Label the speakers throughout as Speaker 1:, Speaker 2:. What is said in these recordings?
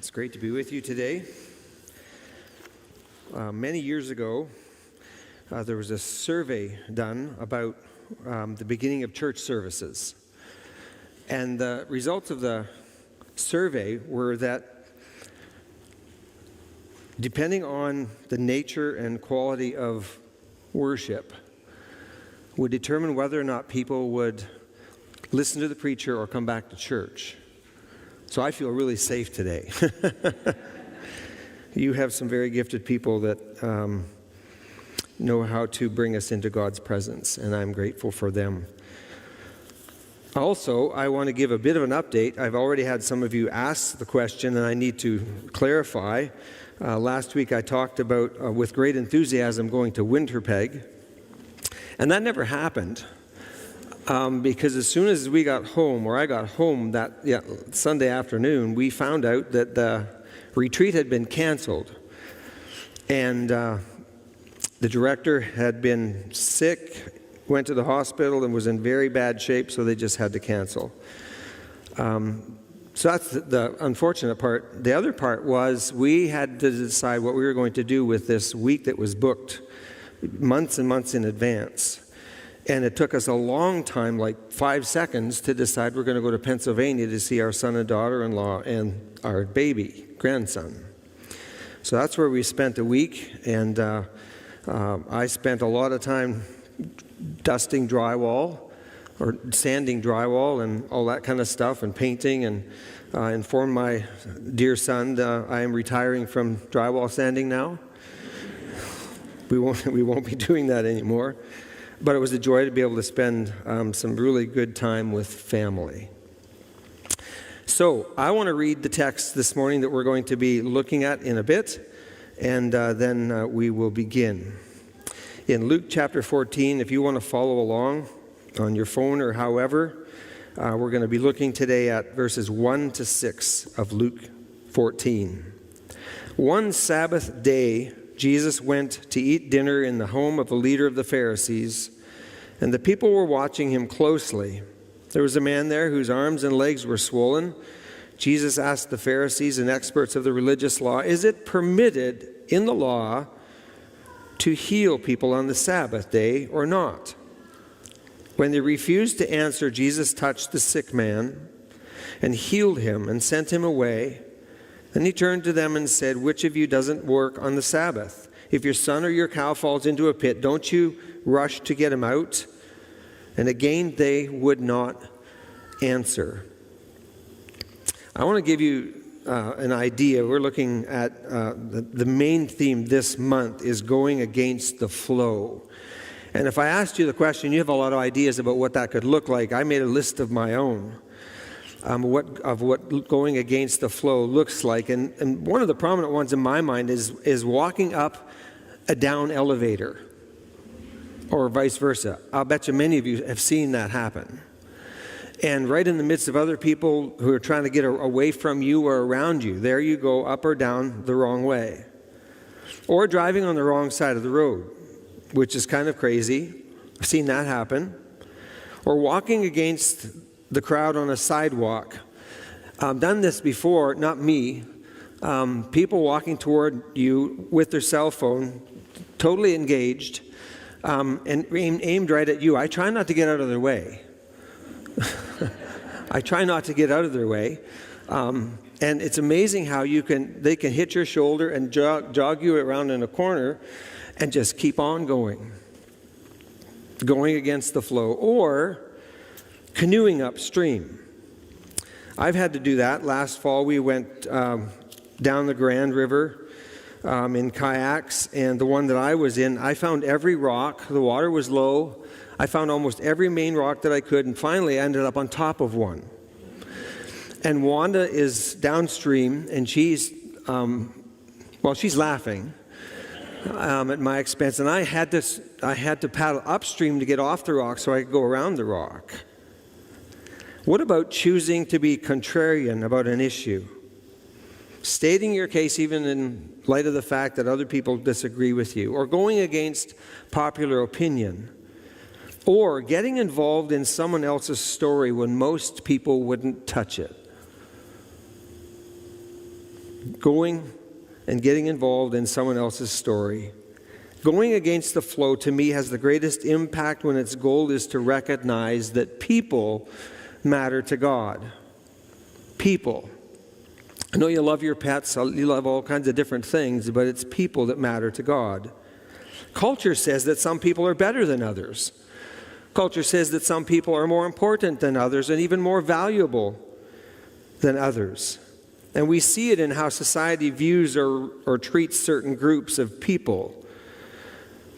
Speaker 1: It's great to be with you today. Many years ago, there was a survey done about the beginning of church services. And the results of the survey were that depending on the nature and quality of worship would determine whether or not people would listen to the preacher or come back to church. So I feel really safe today. You have some very gifted people that know how to bring us into God's presence, and I'm grateful for them. Also, I want to give a bit of an update. I've already had some of you ask the question, and I need to clarify. Last week I talked about, with great enthusiasm, going to Winterpeg, and that never happened. Because as soon as we got home, or I got home that Sunday afternoon, we found out that the retreat had been canceled. And the director had been sick, went to the hospital, and was in very bad shape, so they just had to cancel. So that's the unfortunate part. The other part was we had to decide what we were going to do with this week that was booked months and months in advance. And it took us a long time, like 5 seconds, to decide we're going to go to Pennsylvania to see our son and daughter-in-law and our baby, grandson. So that's where we spent a week, and I spent a lot of time dusting drywall, or sanding drywall and all that kind of stuff, and painting, and informed my dear son I am retiring from drywall sanding now. We won't be doing that anymore. But it was a joy to be able to spend some really good time with family. So I want to read the text this morning that we're going to be looking at in a bit, and then we will begin. In Luke chapter 14, if you want to follow along on your phone or however, we're going to be looking today at verses 1 to 6 of Luke 14. One Sabbath day, Jesus went to eat dinner in the home of a leader of the Pharisees, and the people were watching him closely. There was a man there whose arms and legs were swollen. Jesus asked the Pharisees and experts of the religious law, "Is it permitted in the law to heal people on the Sabbath day or not?" When they refused to answer, Jesus touched the sick man and healed him and sent him away. Then he turned to them and said, "Which of you doesn't work on the Sabbath? If your son or your cow falls into a pit, don't you rush to get him out?" And again they would not answer. I want to give you an idea. We're looking at the main theme this month is going against the flow. And if I asked you the question, you have a lot of ideas about what that could look like. I made a list of my own. What going against the flow looks like. And one of the prominent ones in my mind is walking up a down elevator, or vice versa. I'll bet you many of you have seen that happen. And right in the midst of other people who are trying to get away from you or around you, there you go up or down the wrong way. Or driving on the wrong side of the road, which is kind of crazy. I've seen that happen. Or walking against the crowd on a sidewalk. I've done this before, not me. People walking toward you with their cell phone, totally engaged, and aimed right at you. I try not to get out of their way. I try not to get out of their way. And it's amazing how they can hit your shoulder and jog you around in a corner and just keep on going against the flow. Or canoeing upstream. I've had to do that. Last fall we went down the Grand River in kayaks, and the one that I was in, I found every rock. The water was low. I found almost every main rock that I could, and finally I ended up on top of one. And Wanda is downstream, and she's laughing at my expense, and I had to paddle upstream to get off the rock so I could go around the rock. What about choosing to be contrarian about an issue? Stating your case even in light of the fact that other people disagree with you, or going against popular opinion, or getting involved in someone else's story when most people wouldn't touch it. going and getting involved in someone else's story. Going against the flow, to me, has the greatest impact when its goal is to recognize that people matter to God. People. I know you love your pets, you love all kinds of different things, but it's people that matter to God. Culture says that some people are better than others. Culture says that some people are more important than others and even more valuable than others. And we see it in how society views or treats certain groups of people,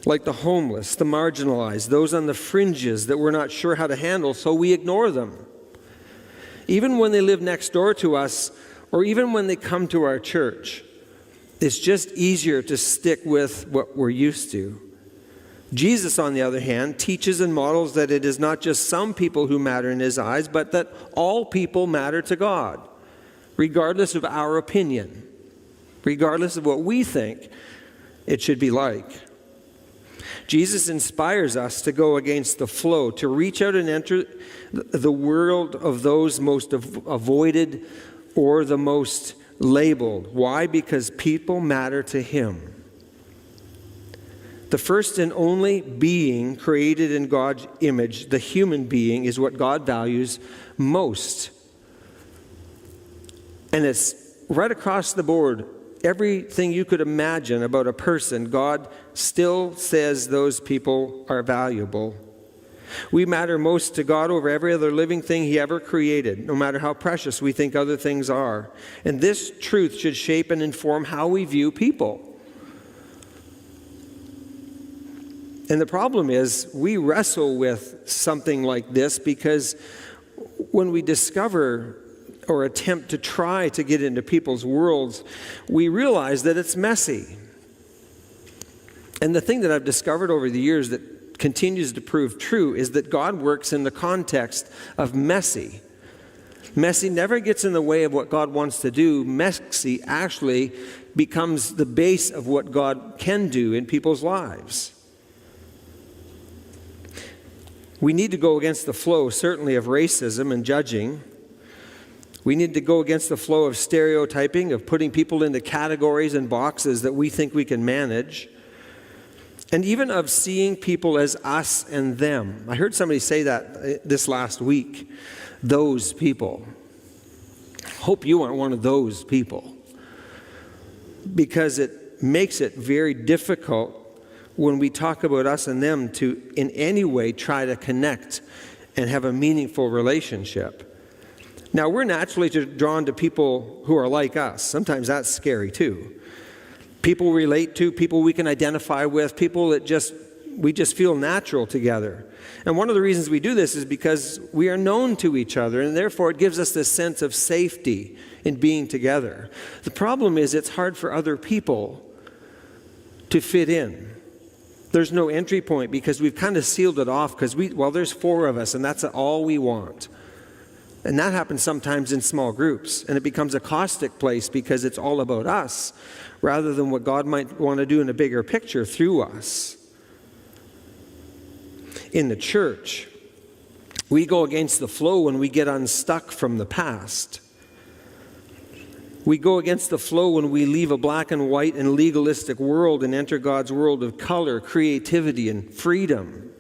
Speaker 1: like the homeless, the marginalized, those on the fringes that we're not sure how to handle, so we ignore them. Even when they live next door to us, or even when they come to our church, it's just easier to stick with what we're used to. Jesus, on the other hand, teaches and models that it is not just some people who matter in his eyes, but that all people matter to God, regardless of our opinion, regardless of what we think it should be like. Jesus inspires us to go against the flow, to reach out and enter the world of those most avoided or the most labeled. Why? Because people matter to him. The first and only being created in God's image, the human being, is what God values most. And it's right across the board. Everything you could imagine about a person, God still says those people are valuable. We matter most to God over every other living thing he ever created, no matter how precious we think other things are. And this truth should shape and inform how we view people. And the problem is, we wrestle with something like this because when we discover or attempt to try to get into people's worlds, we realize that it's messy. And the thing that I've discovered over the years that continues to prove true is that God works in the context of messy. Messy never gets in the way of what God wants to do. Messy actually becomes the base of what God can do in people's lives. We need to go against the flow, certainly, of racism and judging. We need to go against the flow of stereotyping, of putting people into categories and boxes that we think we can manage. And even of seeing people as us and them. I heard somebody say that this last week. Those people. Hope you aren't one of those people. Because it makes it very difficult when we talk about us and them to in any way try to connect and have a meaningful relationship. Now, we're naturally drawn to people who are like us. Sometimes that's scary too. People we relate to, people we can identify with, people that we just feel natural together. And one of the reasons we do this is because we are known to each other, and therefore it gives us this sense of safety in being together. The problem is it's hard for other people to fit in. There's no entry point because we've kind of sealed it off because there's 4 of us and that's all we want. And that happens sometimes in small groups, and it becomes a caustic place because it's all about us rather than what God might want to do in a bigger picture through us. In the church, we go against the flow when we get unstuck from the past. We go against the flow when we leave a black and white and legalistic world and enter God's world of color, creativity, and freedom.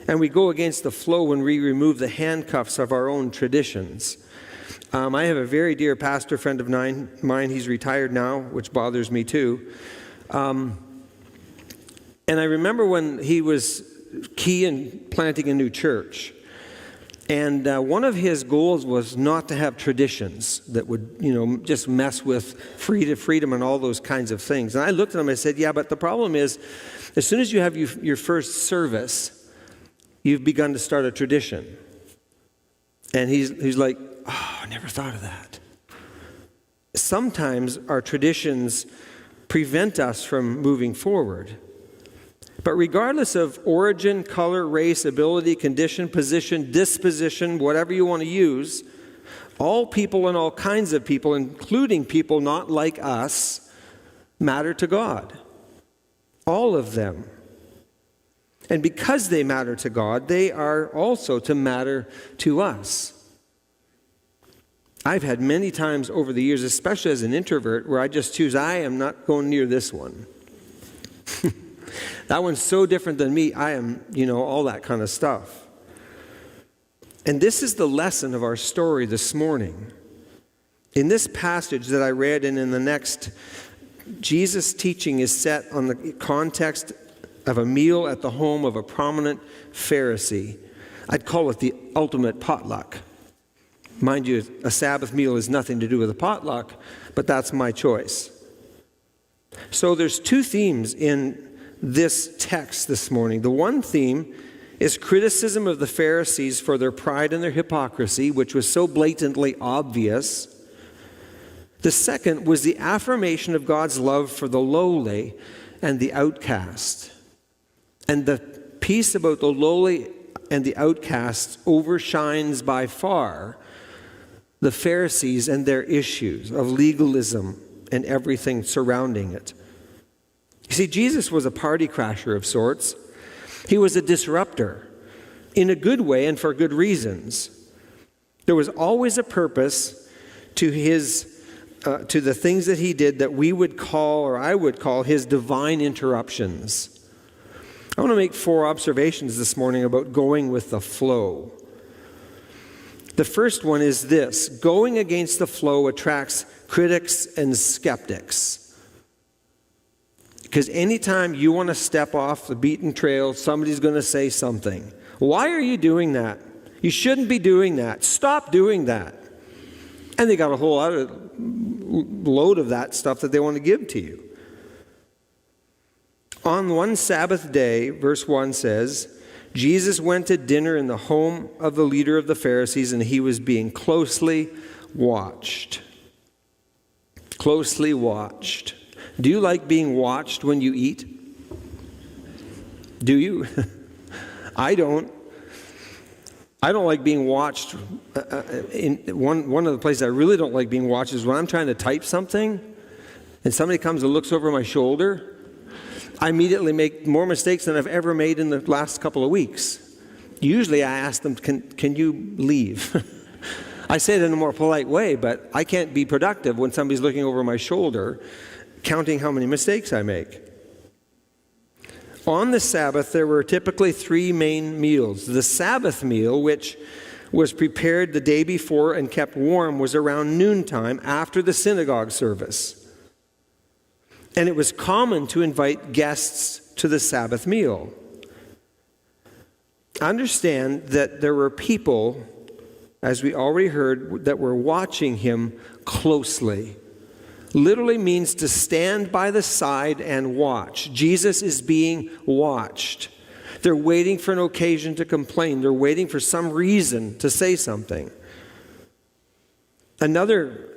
Speaker 1: And we go against the flow when we remove the handcuffs of our own traditions. I have a very dear pastor friend of mine. He's retired now, which bothers me too. And I remember when he was key in planting a new church. And one of his goals was not to have traditions that would, just mess with freedom and all those kinds of things. And I looked at him and I said, yeah, but the problem is, as soon as you have your first service, you've begun to start a tradition. And he's like, oh, I never thought of that. Sometimes our traditions prevent us from moving forward. But regardless of origin, color, race, ability, condition, position, disposition, whatever you want to use, all people and all kinds of people, including people not like us, matter to God. All of them. And because they matter to God, they are also to matter to us. I've had many times over the years, especially as an introvert, where I just choose, I am not going near this one. That one's so different than me. I am, all that kind of stuff. And this is the lesson of our story this morning. In this passage that I read and in the next, Jesus' teaching is set on the context of a meal at the home of a prominent Pharisee. I'd call it the ultimate potluck. Mind you, a Sabbath meal has nothing to do with a potluck, but that's my choice. So there's two themes in this text this morning. The one theme is criticism of the Pharisees for their pride and their hypocrisy, which was so blatantly obvious. The second was the affirmation of God's love for the lowly and the outcast. And the piece about the lowly and the outcasts overshines by far the Pharisees and their issues of legalism and everything surrounding it. You see, Jesus was a party crasher of sorts. He was a disruptor in a good way and for good reasons. There was always a purpose to to the things that he did that we would call, or I would call, his divine interruptions. I want to make 4 observations this morning about going with the flow. The first one is this: going against the flow attracts critics and skeptics. Because anytime you want to step off the beaten trail, somebody's going to say something. Why are you doing that? You shouldn't be doing that. Stop doing that. And they got a whole other load of that stuff that they want to give to you. On one Sabbath day, verse 1 says, Jesus went to dinner in the home of the leader of the Pharisees, and he was being closely watched. Closely watched. Do you like being watched when you eat? Do you? I don't. I don't like being watched. One of the places I really don't like being watched is when I'm trying to type something and somebody comes and looks over my shoulder. I immediately make more mistakes than I've ever made in the last couple of weeks. Usually I ask them, can you leave? I say it in a more polite way, but I can't be productive when somebody's looking over my shoulder, counting how many mistakes I make. On the Sabbath, there were typically 3 main meals. The Sabbath meal, which was prepared the day before and kept warm, was around noontime after the synagogue service. And it was common to invite guests to the Sabbath meal. Understand that there were people, as we already heard, that were watching him closely. Literally means to stand by the side and watch. Jesus is being watched. They're waiting for an occasion to complain. They're waiting for some reason to say something. Another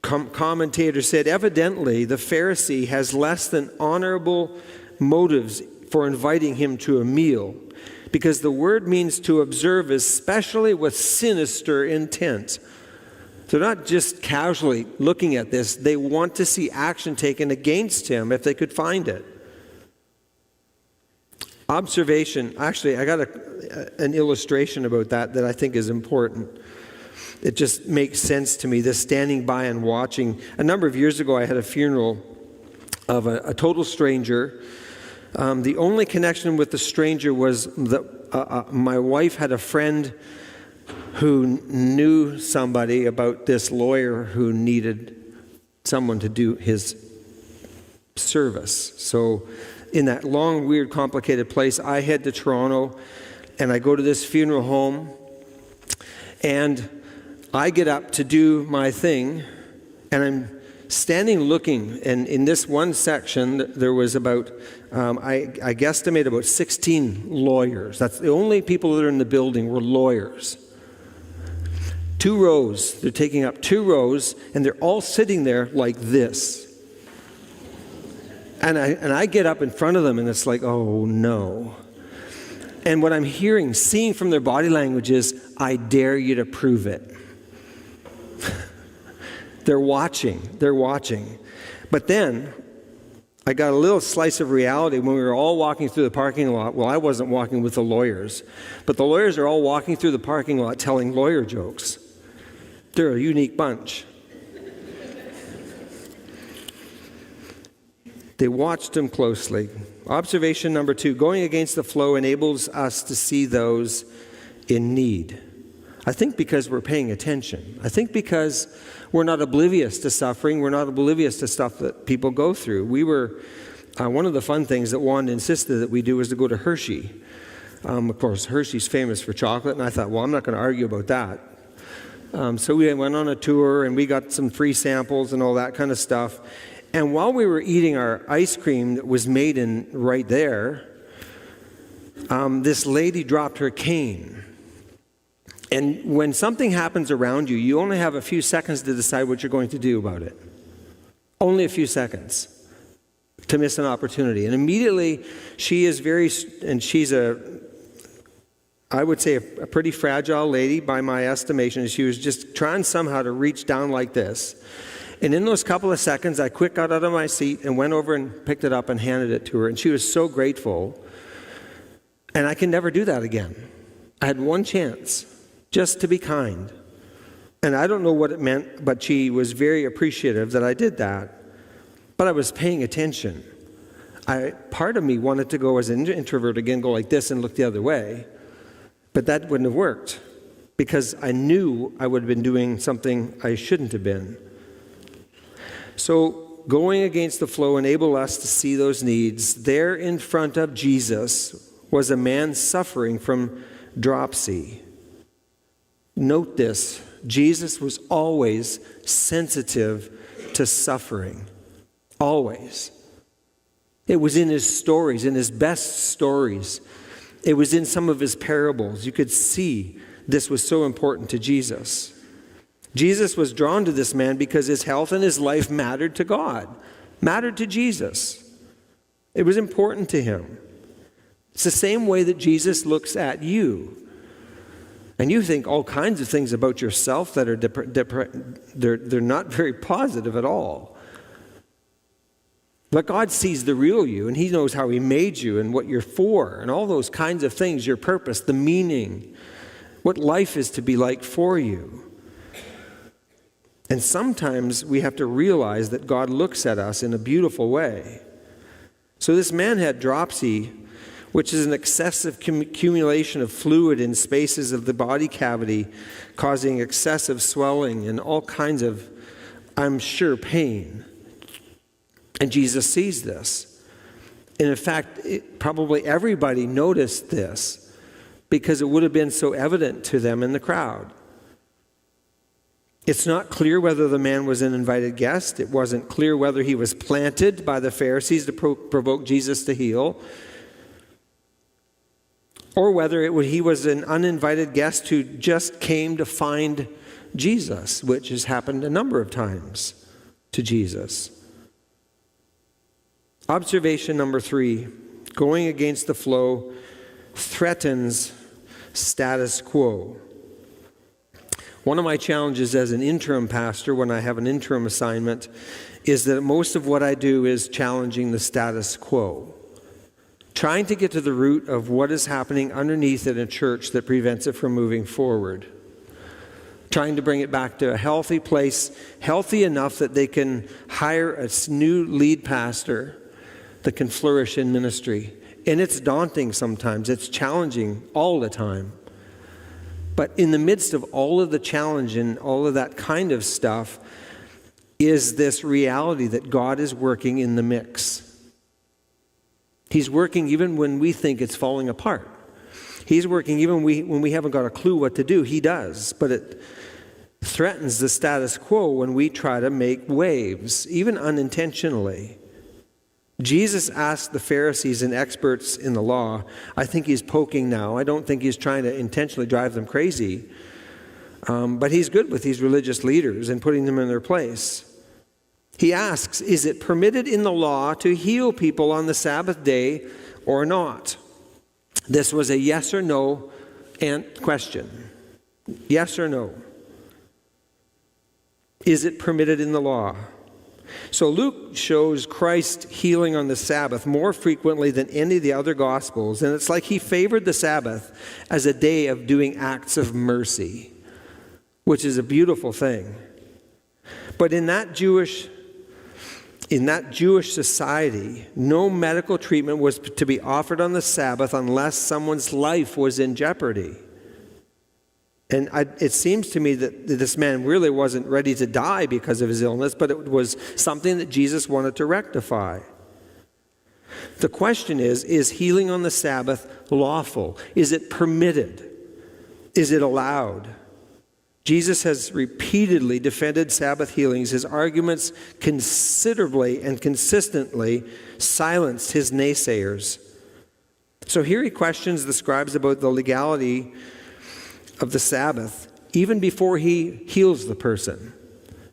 Speaker 1: commentator said, evidently, the Pharisee has less than honorable motives for inviting him to a meal, because the word means to observe, especially with sinister intent. They're not just casually looking at this. They want to see action taken against him if they could find it. Observation. Actually, I got an illustration about that I think is important. It just makes sense to me, this standing by and watching. A number of years ago, I had a funeral of a total stranger. The only connection with the stranger was that my wife had a friend who knew somebody about this lawyer who needed someone to do his service. So in that long, weird, complicated place, I head to Toronto and I go to this funeral home and I get up to do my thing and I'm standing looking, and in this one section there was about, I guesstimate about 16 lawyers. That's the only people that are in the building were lawyers. 2 rows. They're taking up 2 rows, and they're all sitting there like this. And I get up in front of them, and it's like, oh no. And what I'm seeing from their body language is, I dare you to prove it. They're watching. But then, I got a little slice of reality when we were all walking through the parking lot. Well, I wasn't walking with the lawyers, but the lawyers are all walking through the parking lot telling lawyer jokes. They're a unique bunch. They watched him closely. Observation number 2, going against the flow enables us to see those in need. I think because we're paying attention. I think because we're not oblivious to suffering. We're not oblivious to stuff that people go through. We were, one of the fun things that Wanda insisted that we do was to go to Hershey. Of course, Hershey's famous for chocolate, and I thought, well, I'm not going to argue about that. So we went on a tour, and we got some free samples and all that kind of stuff. And while we were eating our ice cream that was made in right there, this lady dropped her cane. And when something happens around you, you only have a few seconds to decide what you're going to do about it. Only a few seconds to miss an opportunity. And immediately, she's I would say a pretty fragile lady by my estimation. She was just trying somehow to reach down like this. And in those couple of seconds, I quick got out of my seat and went over and picked it up and handed it to her. And she was so grateful. And I can never do that again. I had one chance just to be kind. And I don't know what it meant, but she was very appreciative that I did that. But I was paying attention. Part of me wanted to go as an introvert again, go like this and look the other way. But that wouldn't have worked because I knew I would have been doing something I shouldn't have been. So going against the flow enabled us to see those needs. There in front of Jesus was a man suffering from dropsy. Note this, Jesus was always sensitive to suffering. Always. It was in his stories, in his best stories. It was in some of his parables. You could see this was so important to Jesus. Jesus was drawn to this man because his health and his life mattered to God, mattered to Jesus. It was important to him. It's the same way that Jesus looks at you. And you think all kinds of things about yourself that are they're not very positive at all. But God sees the real you, and he knows how he made you and what you're for, and all those kinds of things, your purpose, the meaning, what life is to be like for you. And sometimes we have to realize that God looks at us in a beautiful way. So this man had dropsy, which is an excessive accumulation of fluid in spaces of the body cavity, causing excessive swelling and all kinds of, I'm sure, pain. And Jesus sees this. And in fact, probably everybody noticed this because it would have been so evident to them in the crowd. It's not clear whether the man was an invited guest. It wasn't clear whether he was planted by the Pharisees to provoke Jesus to heal, or whether he was an uninvited guest who just came to find Jesus, which has happened a number of times to Jesus. Observation number 3, going against the flow threatens status quo. One of my challenges as an interim pastor when I have an interim assignment is that most of what I do is challenging the status quo. Trying to get to the root of what is happening underneath in a church that prevents it from moving forward. Trying to bring it back to a healthy place, healthy enough that they can hire a new lead pastor that can flourish in ministry. And it's daunting sometimes. It's challenging all the time. But in the midst of all of the challenge and all of that kind of stuff is this reality that God is working in the mix. He's working even when we think it's falling apart. He's working even when we haven't got a clue what to do. He does. But it threatens the status quo when we try to make waves, even unintentionally. Jesus asked the Pharisees and experts in the law, I think he's poking now. I don't think he's trying to intentionally drive them crazy. But he's good with these religious leaders and putting them in their place. He asks, is it permitted in the law to heal people on the Sabbath day or not? This was a yes or no question. Yes or no? Is it permitted in the law? So Luke shows Christ healing on the Sabbath more frequently than any of the other Gospels. And it's like he favored the Sabbath as a day of doing acts of mercy. which is a beautiful thing. But in that Jewish society, no medical treatment was to be offered on the Sabbath unless someone's life was in jeopardy. And it seems to me that this man really wasn't ready to die because of his illness, but it was something that Jesus wanted to rectify. The question is healing on the Sabbath lawful? Is it permitted? Is it allowed? Jesus has repeatedly defended Sabbath healings. His arguments considerably and consistently silenced his naysayers. So here he questions the scribes about the legality of the Sabbath, even before he heals the person.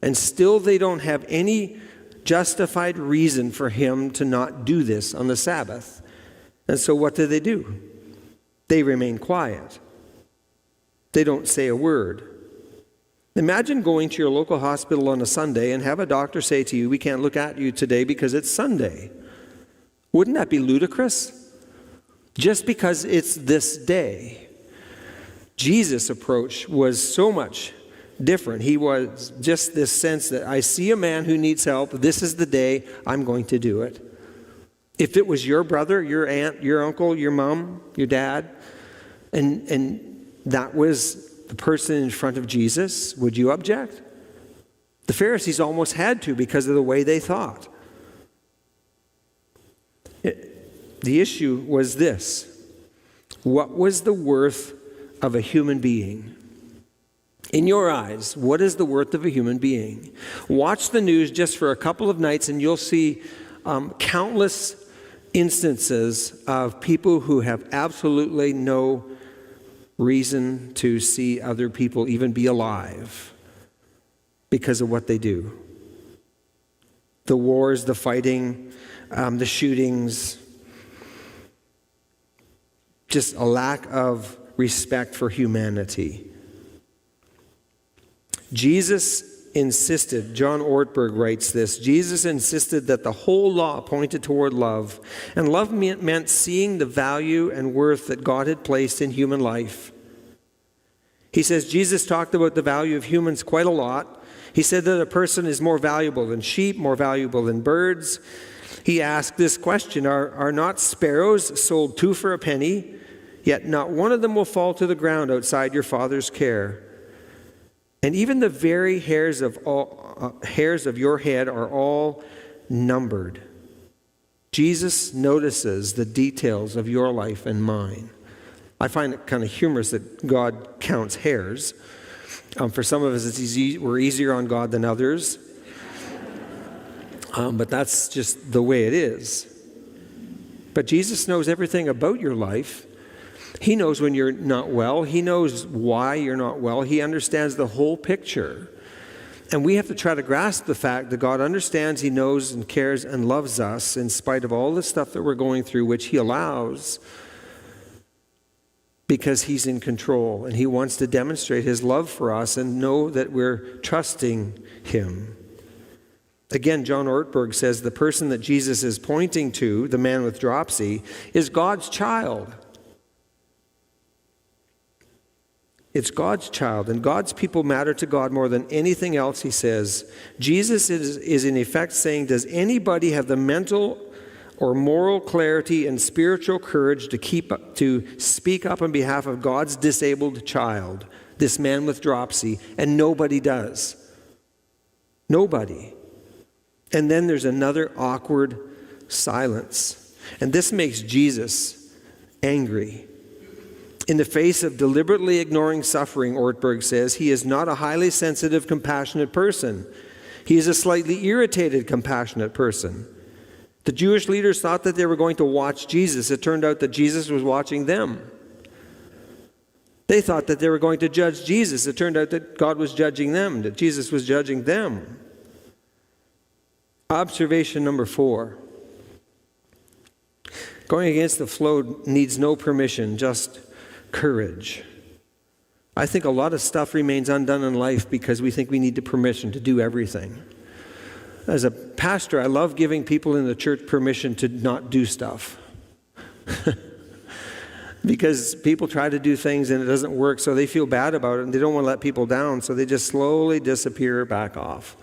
Speaker 1: And still they don't have any justified reason for him to not do this on the Sabbath. And so what do? They remain quiet. They don't say a word. Imagine going to your local hospital on a Sunday and have a doctor say to you, "We can't look at you today because it's Sunday." Wouldn't that be ludicrous? Just because it's this day. Jesus' approach was so much different. He was just this sense that I see a man who needs help. This is the day I'm going to do it. If it was your brother, your aunt, your uncle, your mom, your dad, and that was the person in front of Jesus, would you object? The Pharisees almost had to because of the way they thought. The issue was this: what was the worth of a human being? In your eyes, what is the worth of a human being? Watch the news just for a couple of nights and you'll see countless instances of people who have absolutely no reason to see other people even be alive because of what they do. The wars, the fighting, the shootings, just a lack of respect for humanity. Jesus insisted, John Ortberg writes this, Jesus insisted that the whole law pointed toward love, and love meant seeing the value and worth that God had placed in human life. He says Jesus talked about the value of humans quite a lot. He said that a person is more valuable than sheep, more valuable than birds. He asked this question, are not sparrows sold 2 for a penny? Yet not one of them will fall to the ground outside your Father's care. And even the very hairs of your head are all numbered. Jesus notices the details of your life and mine. I find it kind of humorous that God counts hairs. For some of us, we're easier on God than others. But that's just the way it is. But Jesus knows everything about your life. He knows when you're not well. He knows why you're not well. He understands the whole picture. And we have to try to grasp the fact that God understands, He knows and cares and loves us in spite of all the stuff that we're going through, which He allows because He's in control. And He wants to demonstrate His love for us and know that we're trusting Him. Again, John Ortberg says the person that Jesus is pointing to, the man with dropsy, is God's child. It's God's child, and God's people matter to God more than anything else, he says. Jesus is in effect saying, does anybody have the mental or moral clarity and spiritual courage to speak up on behalf of God's disabled child, this man with dropsy? And nobody does. Nobody. And then there's another awkward silence. And this makes Jesus angry. In the face of deliberately ignoring suffering, Ortberg says, he is not a highly sensitive, compassionate person. He is a slightly irritated, compassionate person. The Jewish leaders thought that they were going to watch Jesus. It turned out that Jesus was watching them. They thought that they were going to judge Jesus. It turned out that God was judging them, that Jesus was judging them. Observation number 4. Going against the flow needs no permission, just courage. I think a lot of stuff remains undone in life because we think we need the permission to do everything. As a pastor, I love giving people in the church permission to not do stuff. because people try to do things and it doesn't work, so they feel bad about it and they don't want to let people down, so they just slowly disappear, back off.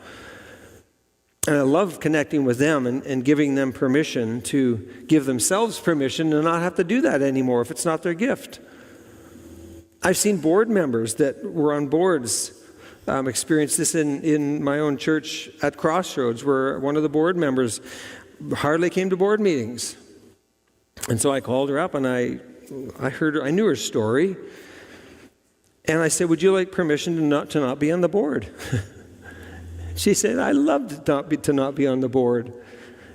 Speaker 1: And I love connecting with them and giving them permission to give themselves permission to not have to do that anymore if it's not their gift. I've seen board members that were on boards experience this in my own church at Crossroads, where one of the board members hardly came to board meetings. And so I called her up and I knew her story. And I said, would you like permission to not be on the board? She said, I love to not be on the board.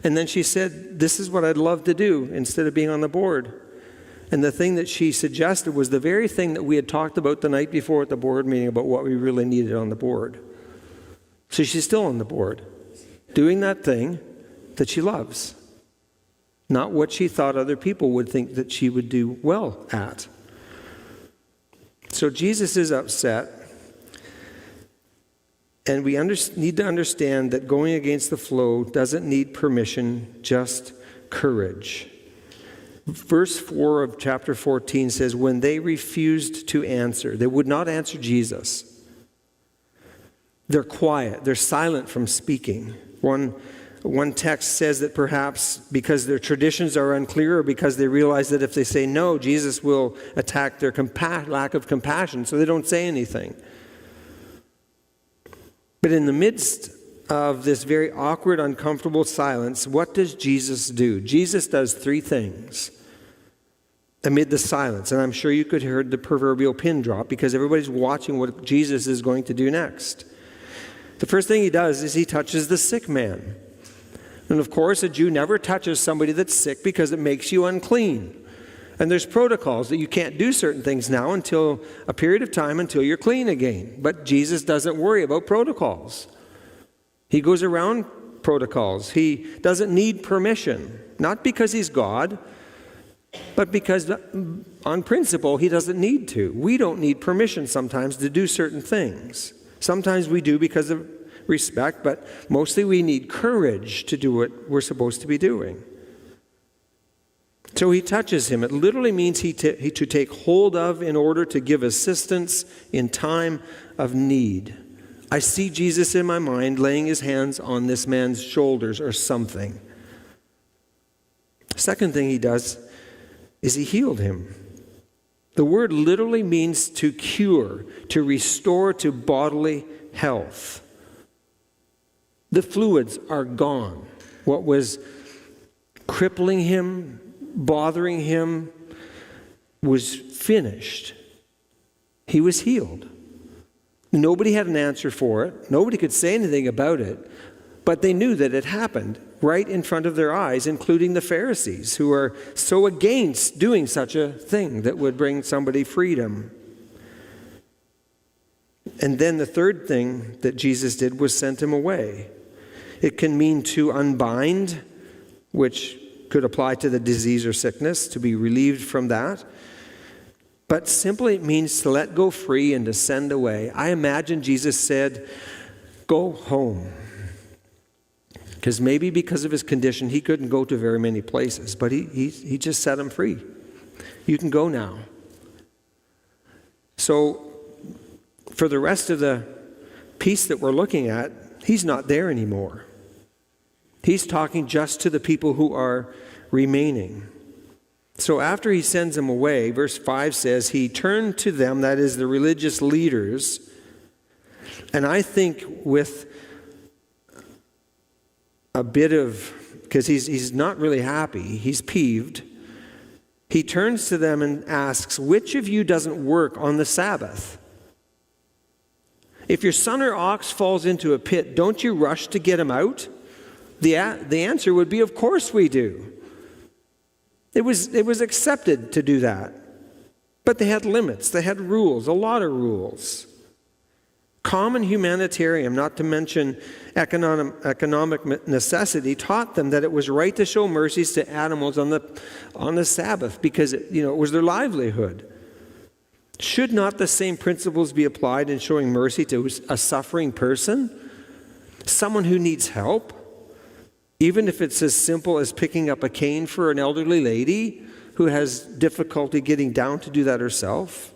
Speaker 1: And then she said, this is what I'd love to do instead of being on the board. And the thing that she suggested was the very thing that we had talked about the night before at the board meeting about what we really needed on the board. So she's still on the board, doing that thing that she loves, not what she thought other people would think that she would do well at. So Jesus is upset, and we need to understand that going against the flow doesn't need permission, just courage. Verse 4 of chapter 14 says, when they refused to answer, they would not answer Jesus. They're quiet. They're silent from speaking. One text says that perhaps because their traditions are unclear or because they realize that if they say no, Jesus will attack their lack of compassion, so they don't say anything. But in the midst of this very awkward, uncomfortable silence, what does Jesus do? Jesus does three things amid the silence. And I'm sure you could hear the proverbial pin drop because everybody's watching what Jesus is going to do next. The first thing he does is he touches the sick man. And of course, a Jew never touches somebody that's sick because it makes you unclean. And there's protocols that you can't do certain things now until a period of time until you're clean again. But Jesus doesn't worry about protocols. He goes around protocols. He doesn't need permission, not because he's God, but because on principle he doesn't need to. We don't need permission sometimes to do certain things. Sometimes we do because of respect, but mostly we need courage to do what we're supposed to be doing. So he touches him. It literally means to take hold of in order to give assistance in time of need. I see Jesus in my mind laying his hands on this man's shoulders or something. Second thing he does is he healed him. The word literally means to cure, to restore to bodily health. The fluids are gone. What was crippling him, bothering him, was finished. He was healed. Nobody had an answer for it. Nobody could say anything about it. But they knew that it happened right in front of their eyes, including the Pharisees, who are so against doing such a thing that would bring somebody freedom. And then the third thing that Jesus did was sent him away. It can mean to unbind, which could apply to the disease or sickness, to be relieved from that. But simply it means to let go free and to send away. I imagine Jesus said, go home. Because maybe because of his condition, he couldn't go to very many places. But he just set him free. You can go now. So for the rest of the piece that we're looking at, he's not there anymore. He's talking just to the people who are remaining. So after he sends them away, verse 5 says, he turned to them, that is the religious leaders, and I think with a bit of, because he's not really happy, he's peeved, he turns to them and asks, which of you doesn't work on the Sabbath? If your son or ox falls into a pit, don't you rush to get him out? The answer would be, of course we do. It was accepted to do that. But they had limits. They had rules, a lot of rules. Common humanitarian, not to mention economic necessity, taught them that it was right to show mercies to animals on the Sabbath because it was their livelihood. Should not the same principles be applied in showing mercy to a suffering person? Someone who needs help? Even if it's as simple as picking up a cane for an elderly lady who has difficulty getting down to do that herself?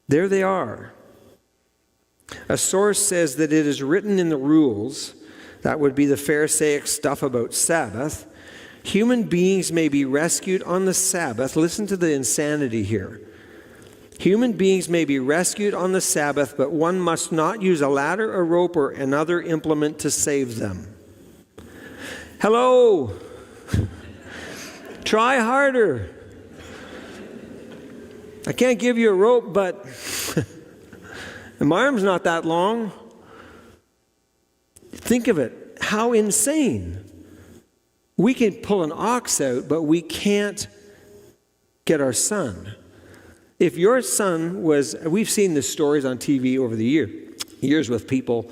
Speaker 1: There they are. A source says that it is written in the rules, that would be the Pharisaic stuff about Sabbath, human beings may be rescued on the Sabbath. Listen to the insanity here. Human beings may be rescued on the Sabbath, but one must not use a ladder, a rope, or another implement to save them. Hello! Try harder. I can't give you a rope, but my arm's not that long. Think of it. How insane. We can pull an ox out, but we can't get our son. If your son was, we've seen the stories on TV over the years with people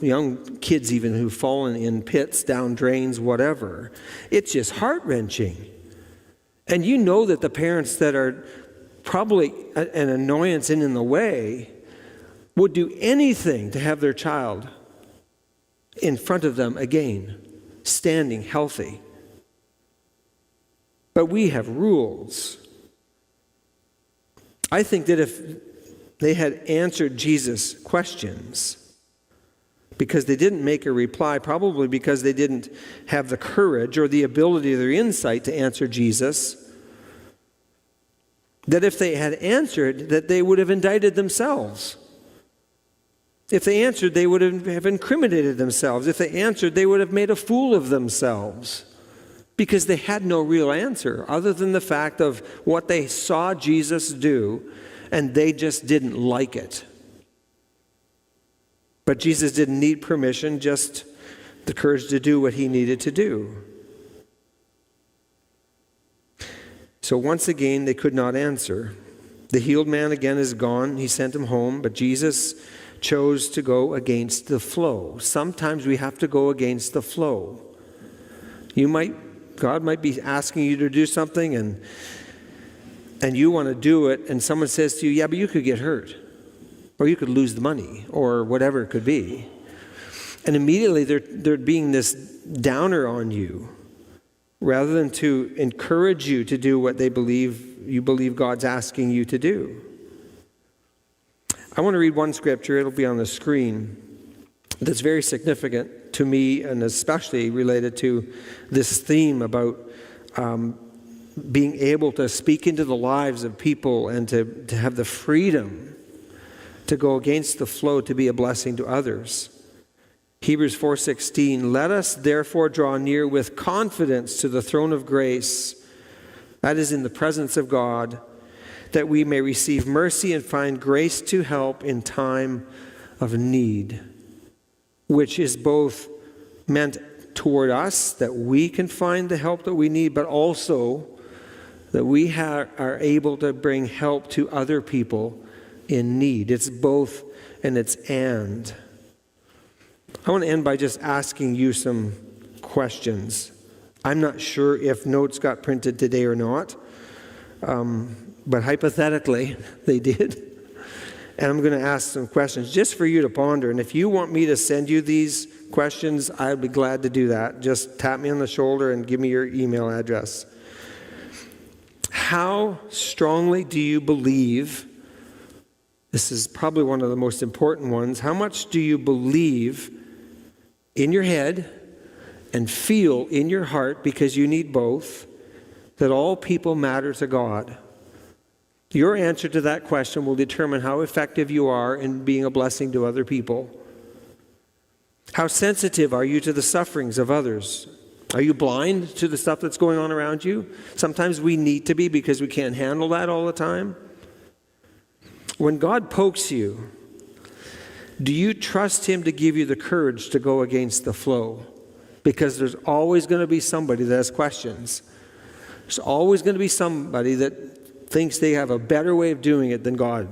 Speaker 1: young kids even, who've fallen in pits, down drains, whatever. It's just heart-wrenching. And you know that the parents that are probably an annoyance and in the way would do anything to have their child in front of them again, standing healthy. But we have rules. I think that if they had answered Jesus' questions, because they didn't make a reply, probably because they didn't have the courage or the ability or the insight to answer Jesus, that if they had answered, that they would have indicted themselves. If they answered, they would have incriminated themselves. If they answered, they would have made a fool of themselves, because they had no real answer other than the fact of what they saw Jesus do, and they just didn't like it. But Jesus didn't need permission, just the courage to do what he needed to do. So once again, they could not answer. The healed man again is gone. He sent him home, but Jesus chose to go against the flow. Sometimes we have to go against the flow. God might be asking you to do something, and you want to do it, and someone says to you, yeah, but you could get hurt, or you could lose the money, or whatever it could be. And immediately they're being this downer on you, rather than to encourage you to do what you believe God's asking you to do. I want to read one scripture. It'll be on the screen. That's very significant to me, and especially related to this theme about being able to speak into the lives of people and to have the freedom to go against the flow, to be a blessing to others. Hebrews 4:16, let us therefore draw near with confidence to the throne of grace, that is in the presence of God, that we may receive mercy and find grace to help in time of need, which is both meant toward us, that we can find the help that we need, but also that we are able to bring help to other people in need. It's both and it's and. I want to end by just asking you some questions. I'm not sure if notes got printed today or not, but hypothetically they did. And I'm going to ask some questions just for you to ponder. And if you want me to send you these questions, I'd be glad to do that. Just tap me on the shoulder and give me your email address. How strongly do you believe, this is probably one of the most important ones, how much do you believe in your head and feel in your heart, because you need both, that all people matter to God? Your answer to that question will determine how effective you are in being a blessing to other people. How sensitive are you to the sufferings of others? Are you blind to the stuff that's going on around you? Sometimes we need to be, because we can't handle that all the time. When God pokes you, do you trust him to give you the courage to go against the flow? Because there's always going to be somebody that has questions. There's always going to be somebody that thinks they have a better way of doing it than God.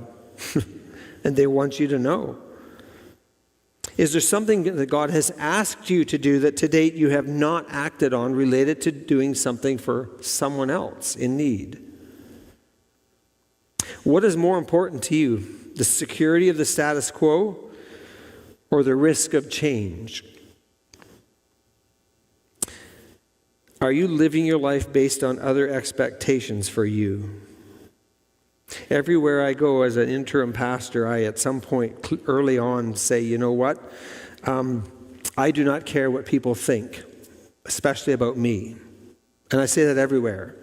Speaker 1: And they want you to know. Is there something that God has asked you to do that to date you have not acted on, related to doing something for someone else in need? What is more important to you, the security of the status quo or the risk of change? Are you living your life based on other expectations for you? Everywhere I go as an interim pastor, I at some point early on say, you know what? I do not care what people think, especially about me. And I say that everywhere.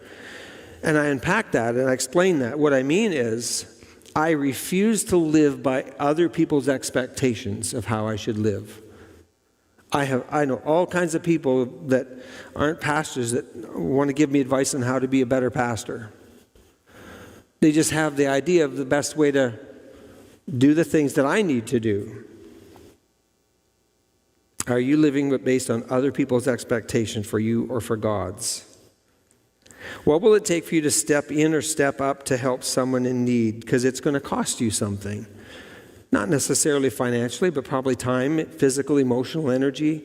Speaker 1: And I unpack that and I explain that. What I mean is, I refuse to live by other people's expectations of how I should live. I know all kinds of people that aren't pastors that want to give me advice on how to be a better pastor. They just have the idea of the best way to do the things that I need to do. Are you living based on other people's expectations for you or for God's? What will it take for you to step in or step up to help someone in need? Because it's going to cost you something. Not necessarily financially, but probably time, physical, emotional energy.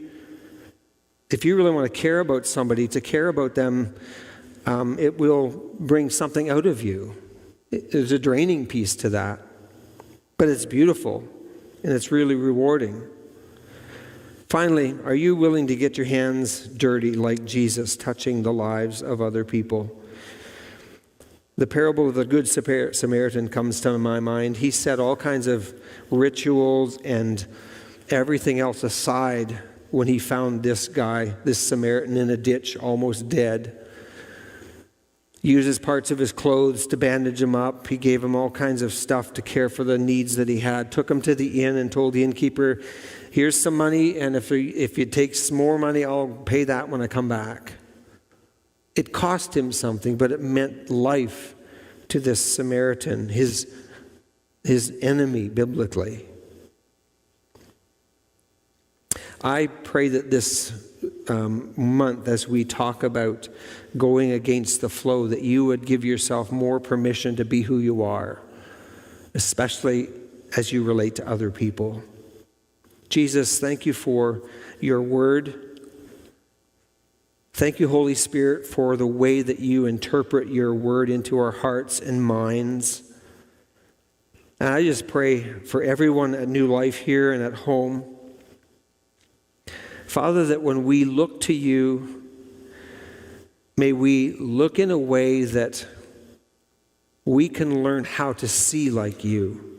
Speaker 1: If you really want to care about somebody, to care about them, it will bring something out of you. There's a draining piece to that. But it's beautiful, and it's really rewarding. Finally, are you willing to get your hands dirty like Jesus, touching the lives of other people? The parable of the Good Samaritan comes to my mind. He set all kinds of rituals and everything else aside when he found this guy, this Samaritan, in a ditch, almost dead. Uses parts of his clothes to bandage him up. He gave him all kinds of stuff to care for the needs that he had. Took him to the inn and told the innkeeper, here's some money, and if it takes more money, I'll pay that when I come back. It cost him something, but it meant life to this Samaritan, his enemy biblically. I pray that this month, as we talk about going against the flow, that you would give yourself more permission to be who you are, especially as you relate to other people. Jesus, thank you for your word. Thank you, Holy Spirit, for the way that you interpret your word into our hearts and minds. And I just pray for everyone at New Life here and at home, Father, that when we look to you, may we look in a way that we can learn how to see like you.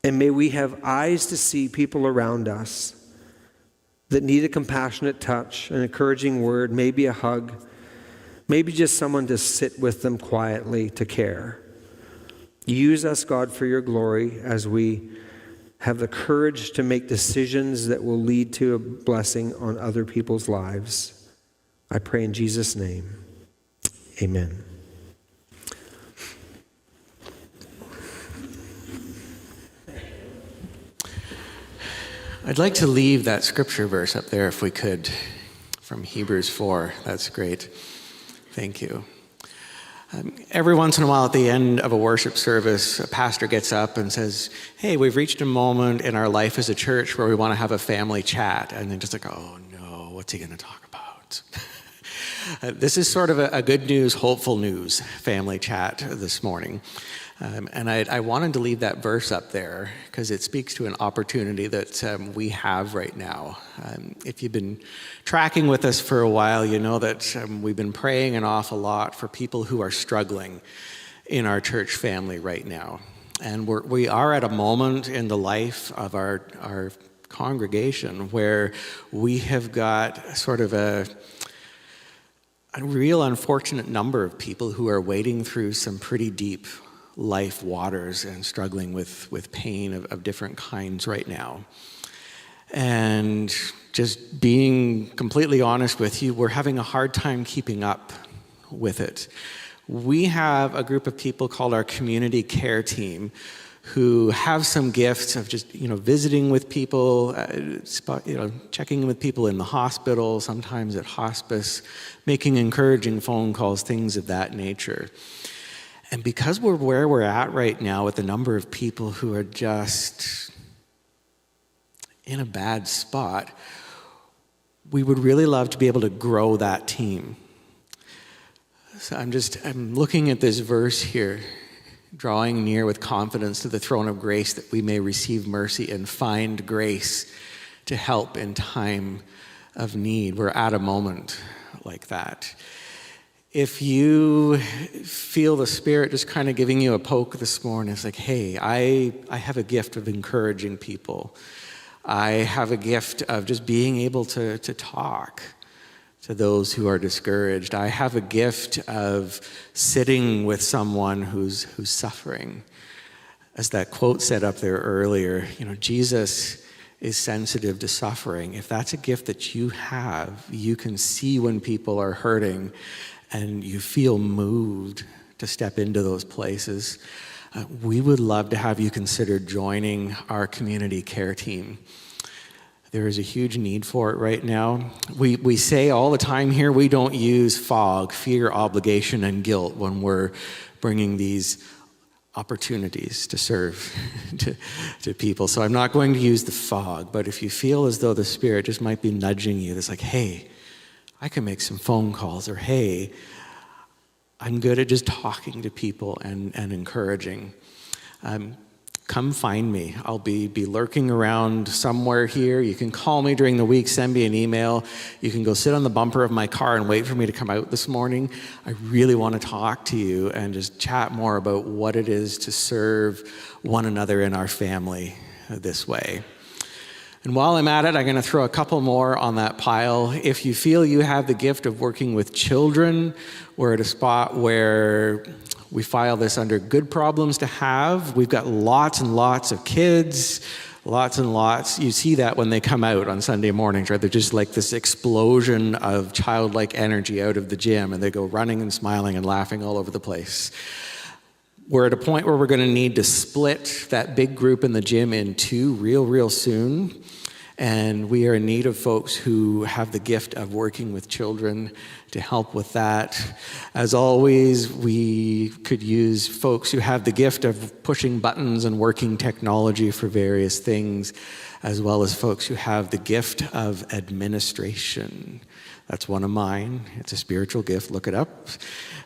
Speaker 1: And may we have eyes to see people around us that need a compassionate touch, an encouraging word, maybe a hug, maybe just someone to sit with them quietly to care. Use us, God, for your glory as we have the courage to make decisions that will lead to a blessing on other people's lives. I pray in Jesus' name. Amen.
Speaker 2: I'd like to leave that scripture verse up there if we could, from Hebrews 4. That's great. Thank you. Every once in a while at the end of a worship service, a pastor gets up and says, hey, we've reached a moment in our life as a church where we want to have a family chat. And then just like, oh no, what's he going to talk about? This is sort of a good news, hopeful news family chat this morning. And I wanted to leave that verse up there because it speaks to an opportunity that we have right now. If you've been tracking with us for a while, you know that we've been praying an awful lot for people who are struggling in our church family right now. And we are at a moment in the life of our congregation where we have got sort of a real unfortunate number of people who are wading through some pretty deep life waters and struggling with pain of different kinds right now. And just being completely honest with you, we're having a hard time keeping up with it. We have a group of people called our community care team who have some gifts of just, visiting with people, checking in with people in the hospital, sometimes at hospice, making encouraging phone calls, things of that nature. And because we're where we're at right now with the number of people who are just in a bad spot, we would really love to be able to grow that team. So I'm looking at this verse here, drawing near with confidence to the throne of grace that we may receive mercy and find grace to help in time of need. We're at a moment like that. If you feel the Spirit just kind of giving you a poke this morning, it's like, hey, I have a gift of encouraging people. I have a gift of just being able to talk to those who are discouraged. I have a gift of sitting with someone who's suffering. As that quote said up there earlier, Jesus is sensitive to suffering. If that's a gift that you have, you can see when people are hurting and you feel moved to step into those places. We would love to have you consider joining our community care team. There is a huge need for it right now. We say all the time here, we don't use fog, fear, obligation, and guilt when we're bringing these opportunities to serve to people. So I'm not going to use the fog, but if you feel as though the Spirit just might be nudging you, it's like, hey, I can make some phone calls, or hey, I'm good at just talking to people and encouraging. Come find me. I'll be lurking around somewhere here. You can call me during the week, send me an email. You can go sit on the bumper of my car and wait for me to come out this morning. I really want to talk to you and just chat more about what it is to serve one another in our family this way. And while I'm at it, I'm going to throw a couple more on that pile. If you feel you have the gift of working with children, we're at a spot where we file this under good problems to have. We've got lots and lots of kids, lots and lots. You see that when they come out on Sunday mornings, right? They're just like this explosion of childlike energy out of the gym, and they go running and smiling and laughing all over the place. We're at a point where we're going to need to split that big group in the gym in two real soon. And we are in need of folks who have the gift of working with children to help with that. As always, we could use folks who have the gift of pushing buttons and working technology for various things, as well as folks who have the gift of administration. That's one of mine. It's a spiritual gift. Look it up.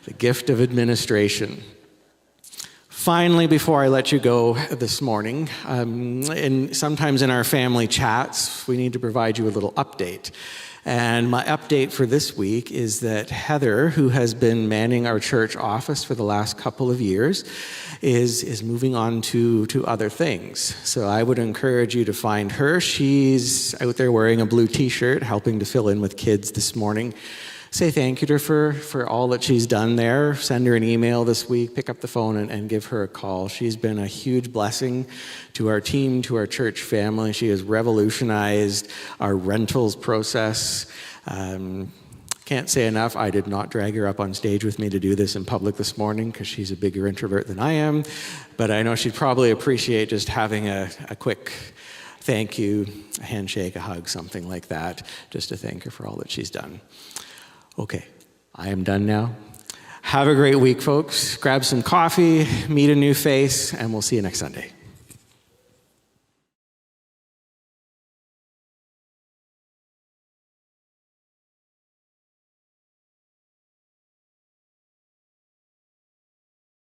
Speaker 2: The gift of administration. Finally, before I let you go this morning, sometimes in our family chats, we need to provide you a little update. And my update for this week is that Heather, who has been manning our church office for the last couple of years, is moving on to other things. So I would encourage you to find her. She's out there wearing a blue t-shirt, helping to fill in with kids this morning. Say thank you to her for all that she's done there. Send her an email this week, pick up the phone and give her a call. She's been a huge blessing to our team, to our church family. She has revolutionized our rentals process. Can't say enough, I did not drag her up on stage with me to do this in public this morning because she's a bigger introvert than I am. But I know she'd probably appreciate just having a quick thank you, a handshake, a hug, something like that, just to thank her for all that she's done. Okay, I am done now. Have a great week, folks. Grab some coffee, meet a new face, and we'll see you next Sunday.